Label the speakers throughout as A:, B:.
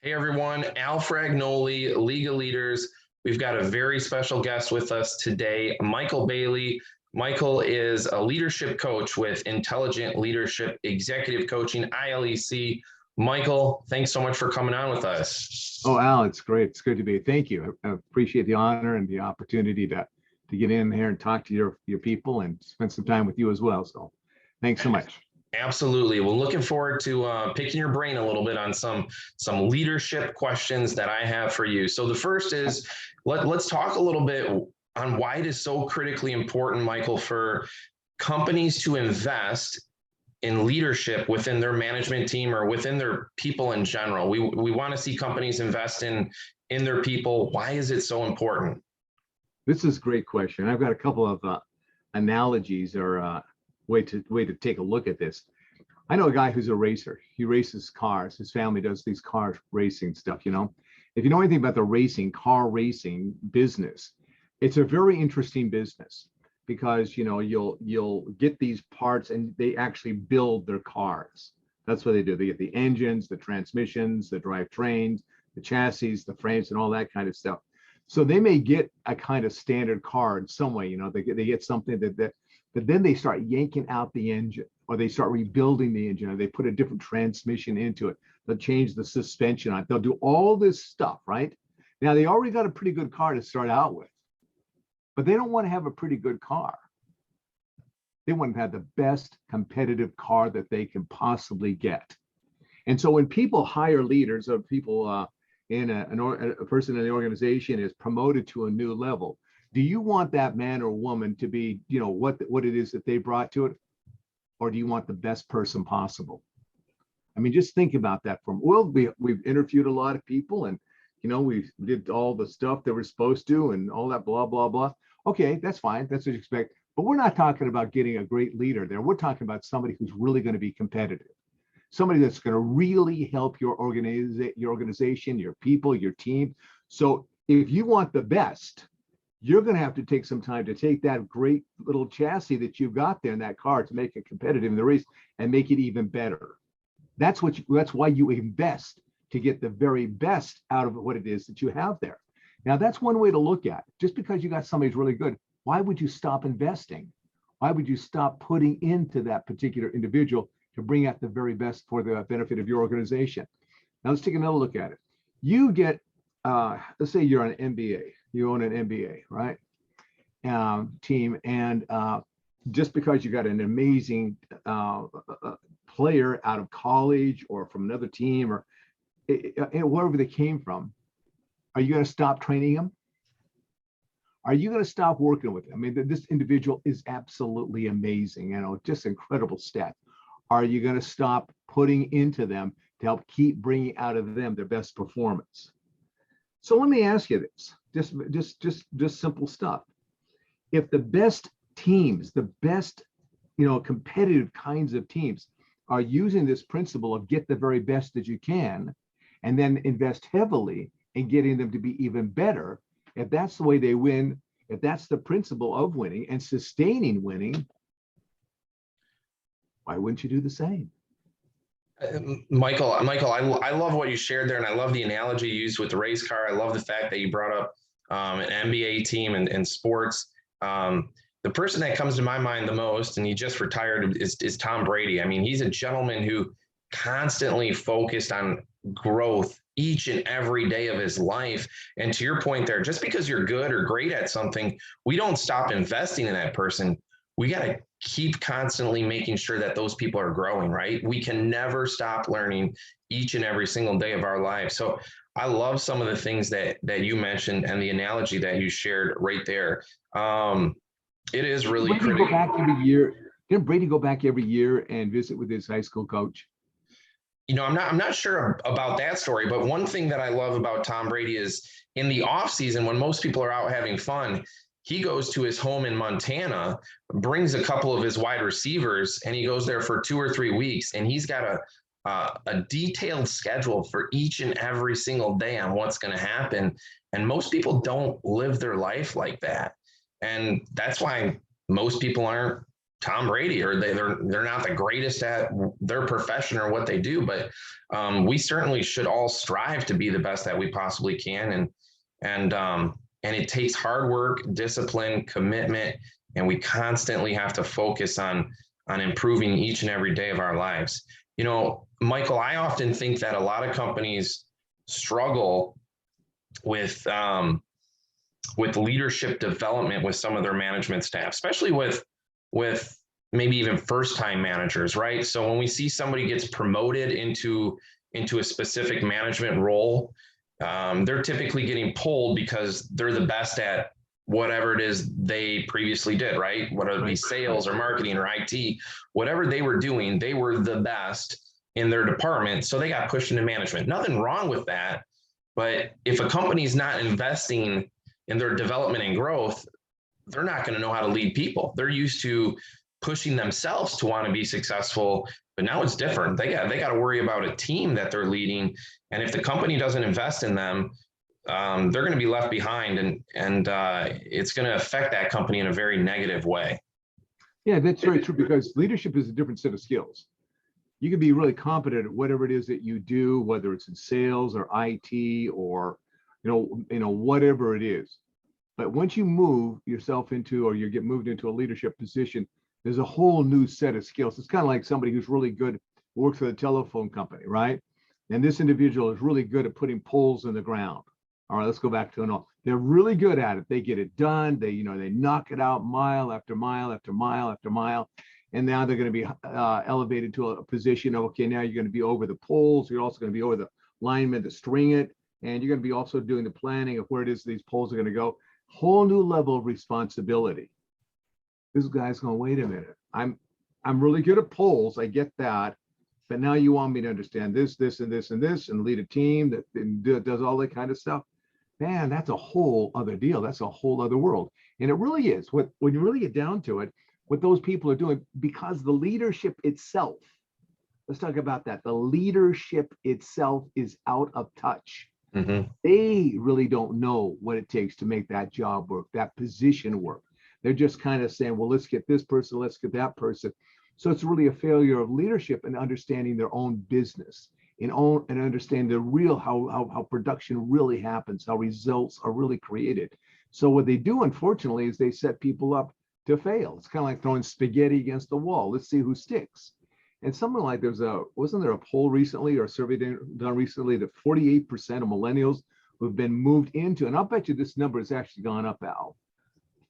A: Hey everyone, Al Fragnoli, League of Leaders. We've got a very special guest with us today, Maikel Bailey. Maikel is a leadership coach with Intelligent Leadership Executive Coaching, ILEC. Maikel, thanks so much for coming on with us.
B: Oh, Al, it's great. It's good to be. Thank you. I appreciate the honor and the opportunity to get in here and talk to your people and spend some time with you as well. So thanks so much.
A: Absolutely. Well, looking forward to picking your brain a little bit on some leadership questions that I have for you. So the first is let's talk a little bit on why it is so critically important, Maikel, for companies to invest in leadership within their management team or within their people in general. We want to see companies invest in their people. Why is it so important?
B: This is a great question. I've got a couple of analogies or way to take a look at this. I know a guy who's a racer. He races cars. His family does these car racing stuff. If you know anything about the car racing business, it's a very interesting business because you'll get these parts and they actually build their cars. That's what they do. They get the engines, the transmissions, the drivetrains, the chassis, the frames, and all that kind of stuff. So they may get a kind of standard car in some way. They get something but then they start yanking out the engine, or they start rebuilding the engine, or they put a different transmission into it. They'll change the suspension on it. They'll do all this stuff, right? Now they already got a pretty good car to start out with, but they don't want to have a pretty good car. They want to have the best competitive car that they can possibly get. And so when people hire leaders or people a person in the organization is promoted to a new level, do you want that man or woman to be, what it is that they brought to it? Or do you want the best person possible? I mean, just think about that. We've interviewed a lot of people and, we did all the stuff that we're supposed to and all that blah, blah, blah. Okay, that's fine. That's what you expect. But we're not talking about getting a great leader there. We're talking about somebody who's really going to be competitive. Somebody that's going to really help your organization, your people, your team. So if you want the best, you're going to have to take some time to take that great little chassis that you've got there in that car to make it competitive in the race and make it even better. That's why you invest, to get the very best out of what it is that you have there. Now, that's one way to look at it. Just because you got somebody who's really good, why would you stop investing? Why would you stop putting into that particular individual to bring out the very best for the benefit of your organization? Now, let's take another look at it. You get, let's say you're an MBA. You own an MBA, right? Team. And just because you got an amazing player out of college or from another team or wherever they came from, are you going to stop training them? Are you going to stop working with them? I mean, this individual is absolutely amazing, just incredible stat. Are you going to stop putting into them to help keep bringing out of them their best performance? So let me ask you this, just simple stuff. If the best teams, the best, competitive kinds of teams are using this principle of get the very best that you can, and then invest heavily in getting them to be even better, if that's the way they win, if that's the principle of winning and sustaining why wouldn't you do the same?
A: Maikel, I love what you shared there, and I love the analogy you used with the race car. I love the fact that you brought up an NBA team and sports. The person that comes to my mind the most, and he just retired, is Tom Brady. I mean, he's a gentleman who constantly focused on growth each and every day of his life. And to your point there, just because you're good or great at something, we don't stop investing in that person. We got to keep constantly making sure that those people are growing, right? We can never stop learning each and every single day of our lives. So I love some of the things that you mentioned and the analogy that you shared right there. It is really critical.
B: Didn't Brady go back every year and visit with his high school coach?
A: I'm not sure about that story, but one thing that I love about Tom Brady is in the off season, when most people are out having fun, he goes to his home in Montana, brings a couple of his wide receivers, and he goes there for 2 or 3 weeks, and he's got a detailed schedule for each and every single day on what's going to happen. And most people don't live their life like that. And that's why most people aren't Tom Brady, or they're not the greatest at their profession or what they do, but we certainly should all strive to be the best that we possibly can, and it takes hard work, discipline, commitment, and we constantly have to focus on improving each and every day of our lives. You know, Michael, I often think that a lot of companies struggle with leadership development with some of their management staff, especially with maybe even first time managers, right? So when we see somebody gets promoted into a specific management role, they're typically getting pulled because they're the best at whatever it is they previously did, right? Whether it be sales or marketing or IT, whatever they were doing, they were the best in their department. So they got pushed into management. Nothing wrong with that. But if a company's not investing in their development and growth, they're not going to know how to lead people. They're used to pushing themselves to want to be successful, but now it's different. They got to worry about a team that they're leading, and if the company doesn't invest in them, they're going to be left behind, and it's going to affect that company in a very negative way.
B: Yeah, that's very true, because leadership is a different set of skills. You can be really competent at whatever it is that you do, whether it's in sales or IT or whatever it is. But once you move yourself into, or you get moved into a leadership position, there's a whole new set of skills. It's kind of like somebody who's really good, works for the telephone company, right? And this individual is really good at putting poles in the ground. All right, let's go back to an all. They're really good at it. They get it done. They knock it out mile after mile after mile after mile. And now they're going to be elevated to a position of, okay, now you're going to be over the poles. You're also going to be over the linemen to string it. And you're going to be also doing the planning of where it is these poles are going to go. Whole new level of responsibility. This guy's going, wait a minute. I'm really good at poles. I get that. But now you want me to understand this, this, and this, and this, and lead a team that does all that kind of stuff. Man, that's a whole other deal. That's a whole other world. And it really is. When you really get down to it, what those people are doing, because the leadership itself, let's talk about that. The leadership itself is out of touch. Mm-hmm. They really don't know what it takes to make that job work, that position work. They're just kind of saying, well, let's get this person, let's get that person. So it's really a failure of leadership and understanding their own business and understanding the real how production really happens, how results are really created. So what they do, unfortunately, is they set people up to fail. It's kind of like throwing spaghetti against the wall. Let's see who sticks. And something like wasn't there a poll recently or a survey done recently that 48% of millennials who've been moved into, and I'll bet you this number has actually gone up, Al.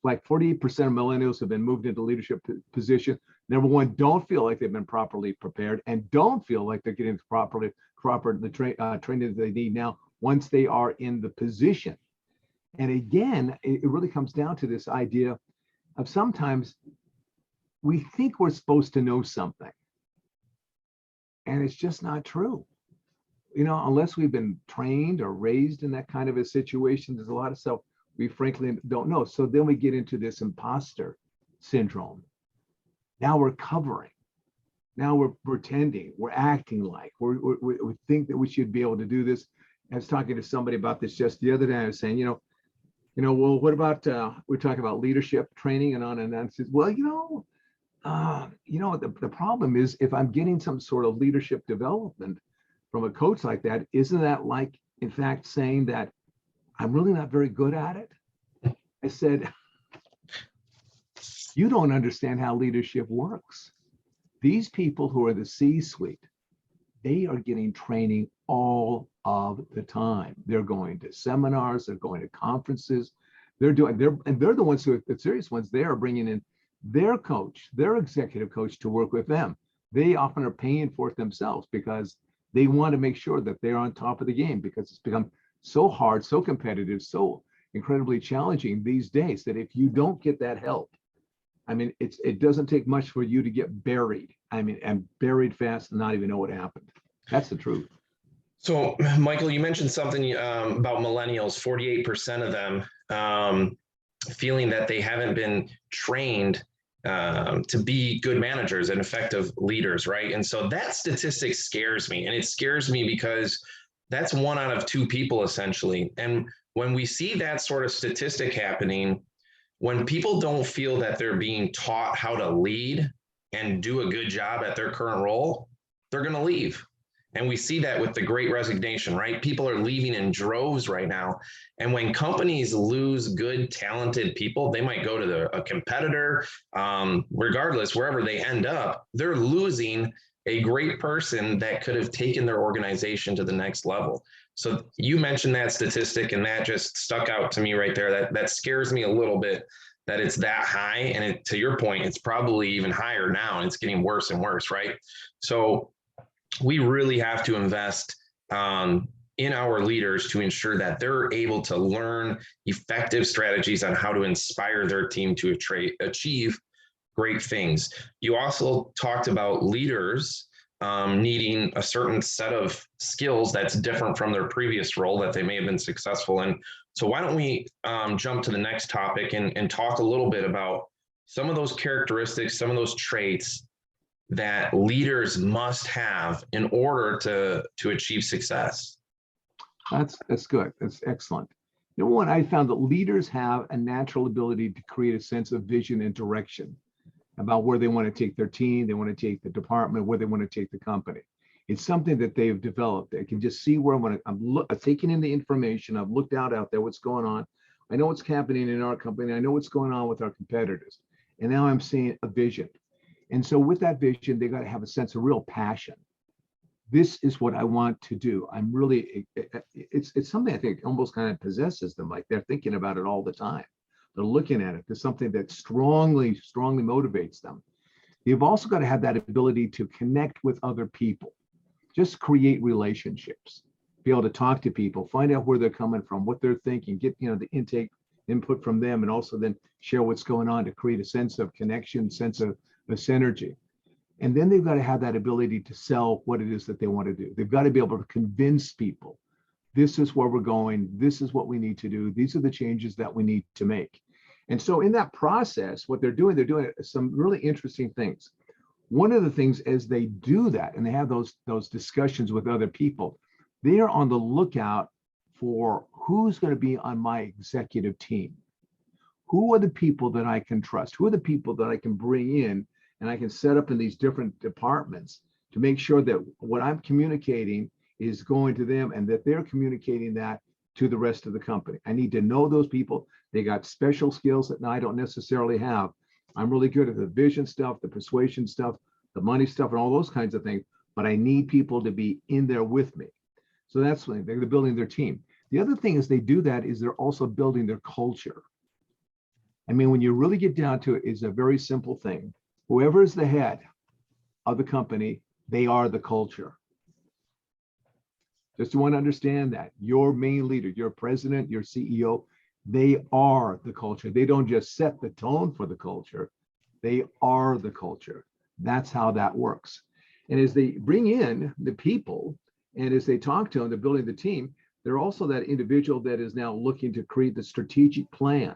B: Like 48% of millennials have been moved into leadership position. Number one, don't feel like they've been properly prepared and don't feel like they're getting the training that they need now once they are in the position. And again, it really comes down to this idea of sometimes we think we're supposed to know something. And it's just not true. Unless we've been trained or raised in that kind of a situation, there's a lot of stuff we frankly don't know. So then we get into this imposter syndrome. Now we're covering. Now we're pretending. We're acting like we think that we should be able to do this. I was talking to somebody about this just the other day. I was saying, well, what about we're talking about leadership training and on and on. Says, well, the problem is if I'm getting some sort of leadership development from a coach like that, isn't that like, in fact, saying that I'm really not very good at it? I said, you don't understand how leadership works. These people who are the C-suite, they are getting training all of the time. They're going to seminars, they're going to conferences, they're the ones who are the serious ones. They are bringing in their coach, their executive coach to work with them. They often are paying for it themselves because they want to make sure that they're on top of the game, because it's become so hard, so competitive, so incredibly challenging these days that if you don't get that help, it doesn't take much for you to get buried. And buried fast and not even know what happened. That's the truth.
A: So, Michael, you mentioned something about millennials, 48% of them feeling that they haven't been trained to be good managers and effective leaders, right? And so that statistic scares me. And it scares me because that's 1 out of 2 people, essentially. And when we see that sort of statistic happening, when people don't feel that they're being taught how to lead and do a good job at their current role, they're going to leave. And we see that with the great resignation, right? People are leaving in droves right now. And when companies lose good, talented people, they might go to a competitor, regardless, wherever they end up, they're losing a great person that could have taken their organization to the next level. So you mentioned that statistic, and that just stuck out to me right there. That scares me a little bit that it's that high. And to your point, it's probably even higher now, and it's getting worse and worse, right? So we really have to invest in our leaders to ensure that they're able to learn effective strategies on how to inspire their team to achieve great things. You also talked about leaders needing a certain set of skills that's different from their previous role that they may have been successful in. So why don't we jump to the next topic and talk a little bit about some of those characteristics, some of those traits that leaders must have in order to achieve success.
B: That's good. That's excellent. Number one, I found that leaders have a natural ability to create a sense of vision and direction about where they want to take their team, they want to take the department, where they want to take the company. It's something that they've developed. They can just see where I'm taking in the information. I've looked out there, what's going on. I know what's happening in our company. I know what's going on with our competitors. And now I'm seeing a vision. And so with that vision, they got to have a sense of real passion. This is what I want to do. I'm really, it's something I think almost kind of possesses them. Like they're thinking about it all the time. They're looking at it. There's something that strongly motivates them. You've also got to have that ability to connect with other people, just create relationships, be able to talk to people, find out where they're coming from, what they're thinking, get, the input from them, and also then share what's going on to create a sense of connection, sense of synergy. And then they've got to have that ability to sell what it is that they want to do. They've got to be able to convince people, this is where we're going, this is what we need to do, these are the changes that we need to make. And so in that process, what they're doing some really interesting things. One of the things as they do that, and they have those discussions with other people, they are on the lookout for who's going to be on my executive team. Who are the people that I can trust? Who are the people that I can bring in and I can set up in these different departments to make sure that what I'm communicating is going to them and that they're communicating that to the rest of the company. I need to know those people. They got special skills that I don't necessarily have. I'm really good at the vision stuff, the persuasion stuff, the money stuff, and all those kinds of things, but I need people to be in there with me. So that's when they're building their team. The other thing is they do that is they're also building their culture. I mean, when you really get down to it, it's a very simple thing. Whoever is the head of the company, they are the culture. Just want to understand that your main leader, your president, your CEO, they are the culture. They don't just set the tone for the culture. They are the culture. That's how that works. And as they bring in the people and as they talk to them, they're building the team, they're also that individual that is now looking to create the strategic plan.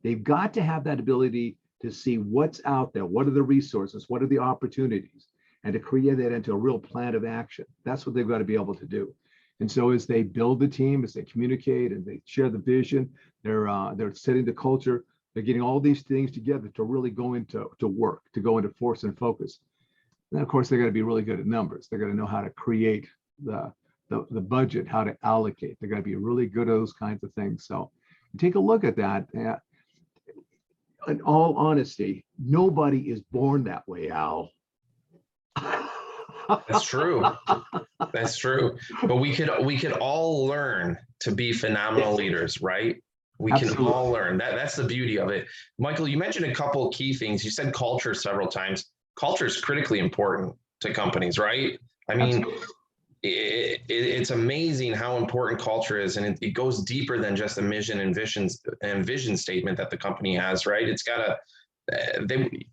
B: They've got to have that ability to see what's out there, what are the resources, what are the opportunities, and to create that into a real plan of action. That's what they've got to be able to do. And so as they build the team, as they communicate and they share the vision, they're setting the culture, they're getting all these things together to really go into work, to go into force and focus. And of course, they got to be really good at numbers. They're going to know how to create the budget, how to allocate. They're going to be really good at those kinds of things. So take a look at that. In all honesty, nobody is born that way, Al.
A: That's true. That's true. But we could all learn to be phenomenal leaders, right? We
B: Absolutely.
A: can all learn. That's the beauty of it. Maikel, you mentioned a couple of key things. You said culture several times. Culture is critically important to companies, right? I mean, it's amazing how important culture is, and it goes deeper than just a mission and vision statement that the company has, right? It's got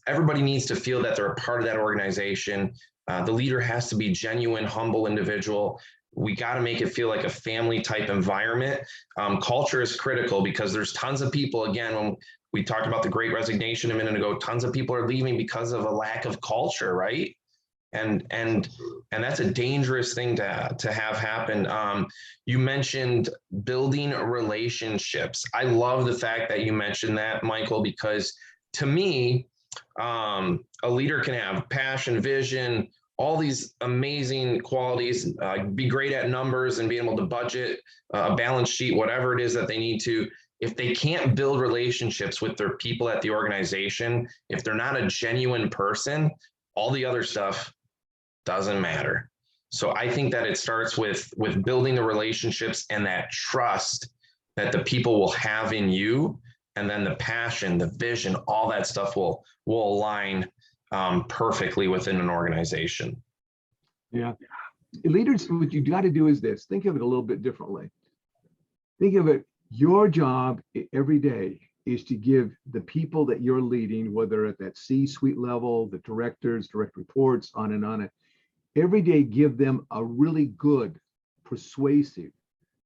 A: everybody needs to feel that they're a part of that organization. The leader has to be genuine, humble individual. We got to make it feel like a family type environment. Culture is critical because there's tons of people, again, when we talked about the great resignation a minute ago, tons of people are leaving because of a lack of culture, right? And that's a dangerous thing to have happen. You mentioned building relationships. I love the fact that you mentioned that, Maikel, because to me, a leader can have passion, vision, all these amazing qualities, be great at numbers and be able to budget a balance sheet, whatever it is that they need to. If they can't build relationships with their people at the organization, if they're not a genuine person, all the other stuff doesn't matter. So I think that it starts with building the relationships and that trust that the people will have in you, and then the passion, the vision, all that stuff will align perfectly within an organization.
B: Yeah. Leaders, what you got to do is this. Think of it a little bit differently. Think of it, your job every day is to give the people that you're leading, whether at that C-suite level, the directors, direct reports, on and on, every day give them a really good, persuasive,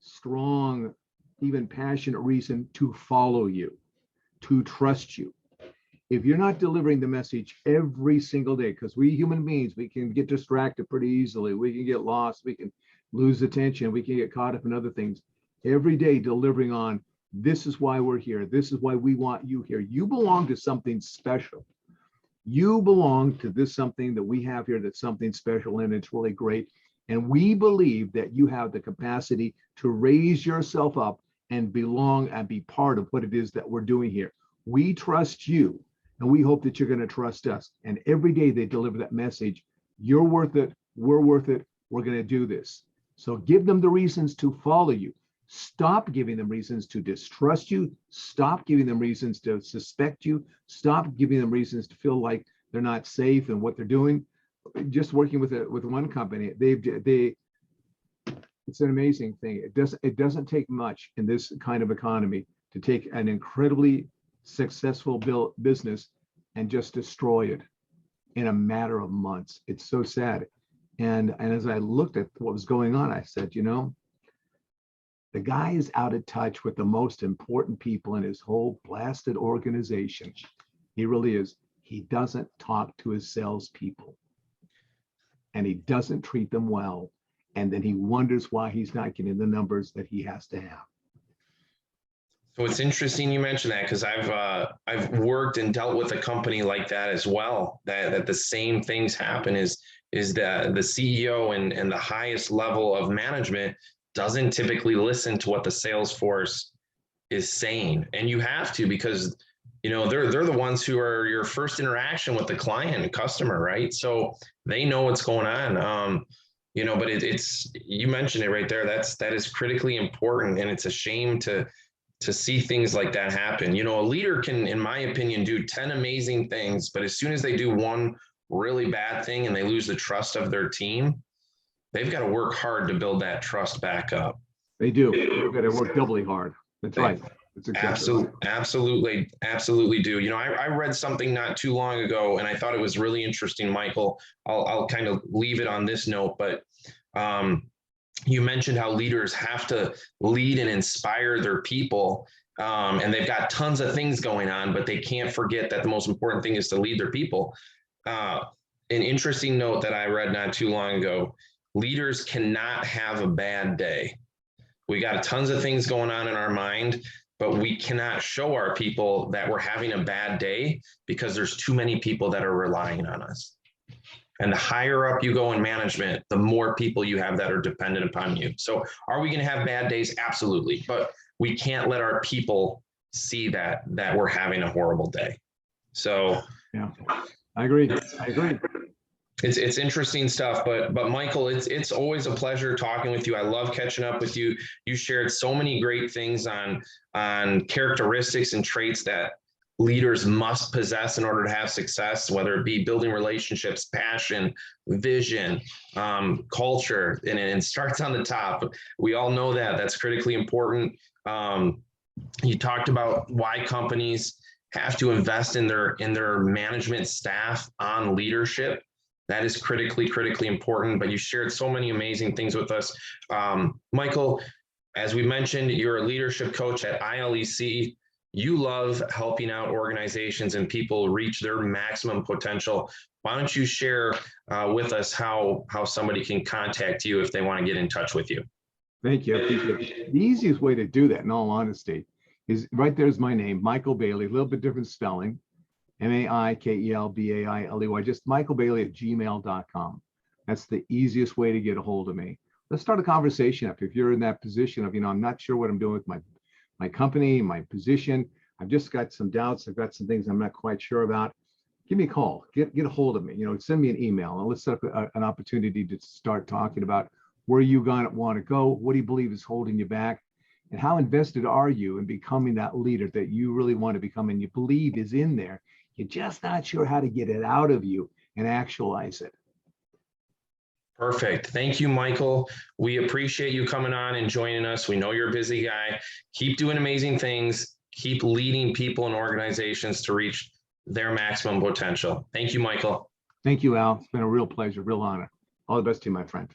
B: strong, even passionate reason to follow you, to trust you. If you're not delivering the message every single day, because we human beings, we can get distracted pretty easily. We can get lost. We can lose attention. We can get caught up in other things. Every day delivering on, this is why we're here. This is why we want you here. You belong to something special. You belong to this something that we have here that's something special, and it's really great. And we believe that you have the capacity to raise yourself up and belong and be part of what it is that we're doing here. We trust you, and we hope that you're going to trust us. And every day they deliver that message. You're worth it. We're worth it. We're going to do this. So give them the reasons to follow you. Stop giving them reasons to distrust you. Stop giving them reasons to suspect you. Stop giving them reasons to feel like they're not safe in what they're doing. Just working with one company, it's an amazing thing. It doesn't take much in this kind of economy to take an incredibly successful business and just destroy it in a matter of months. It's so sad. And as I looked at what was going on, I said, you know, the guy is out of touch with the most important people in his whole blasted organization. He really is. He doesn't talk to his salespeople, and he doesn't treat them well. And then he wonders why he's not getting the numbers that he has to have.
A: So it's interesting you mentioned that, because I've worked and dealt with a company like that as well. That the same things happen is that the CEO and the highest level of management doesn't typically listen to what the sales force is saying, and you have to, because you know they're the ones who are your first interaction with the client and customer, right? So they know what's going on. You know, but it's you mentioned it right there. That is critically important, and it's a shame to see things like that happen. You know, a leader can, in my opinion, do 10 amazing things, but as soon as they do one really bad thing and they lose the trust of their team, they've got to work hard to build that trust back up.
B: They do. They've got to work doubly hard. That's right. That's exactly
A: right. Absolutely do. You know, I read something not too long ago, and I thought it was really interesting, Maikel. I'll kind of leave it on this note, but you mentioned how leaders have to lead and inspire their people, and they've got tons of things going on, but they can't forget that the most important thing is to lead their people. An interesting note that I read not too long ago: leaders cannot have a bad day. We got tons of things going on in our mind, but we cannot show our people that we're having a bad day because there's too many people that are relying on us. And the higher up you go in management, the more people you have that are dependent upon you. So are we going to have bad days? Absolutely. But we can't let our people see that we're having a horrible day. So
B: yeah, I agree.
A: It's interesting stuff, but Maikel, it's always a pleasure talking with you. I love catching up with you. You shared so many great things on characteristics and traits that leaders must possess in order to have success, whether it be building relationships, passion, vision, culture, and it starts on the top. We all know that that's critically important. You talked about why companies have to invest in their management staff on leadership. That is critically important, but you shared so many amazing things with us. Maikel, as we mentioned, you're a leadership coach at ILEC. You love helping out organizations and people reach their maximum potential. Why don't you share with us how somebody can contact you if they want to get in touch with you?
B: Thank you. I appreciate it. The easiest way to do that, in all honesty, is right there's my name, Maikel Bailey, a little bit different spelling, MaikelBailey, just michaelbailey@gmail.com. That's the easiest way to get a hold of me. Let's start a conversation up. If you're in that position of, I'm not sure what I'm doing with my company, my position, I've just got some doubts, I've got some things I'm not quite sure about, give me a call, get a hold of me, send me an email, and let's set up an opportunity to start talking about where you want to go, what do you believe is holding you back, and how invested are you in becoming that leader that you really want to become and you believe is in there. You're just not sure how to get it out of you and actualize it.
A: Perfect. Thank you, Maikel. We appreciate you coming on and joining us. We know you're a busy guy. Keep doing amazing things. Keep leading people and organizations to reach their maximum potential. Thank you, Maikel.
B: Thank you, Al. It's been a real pleasure, real honor. All the best to you, my friend.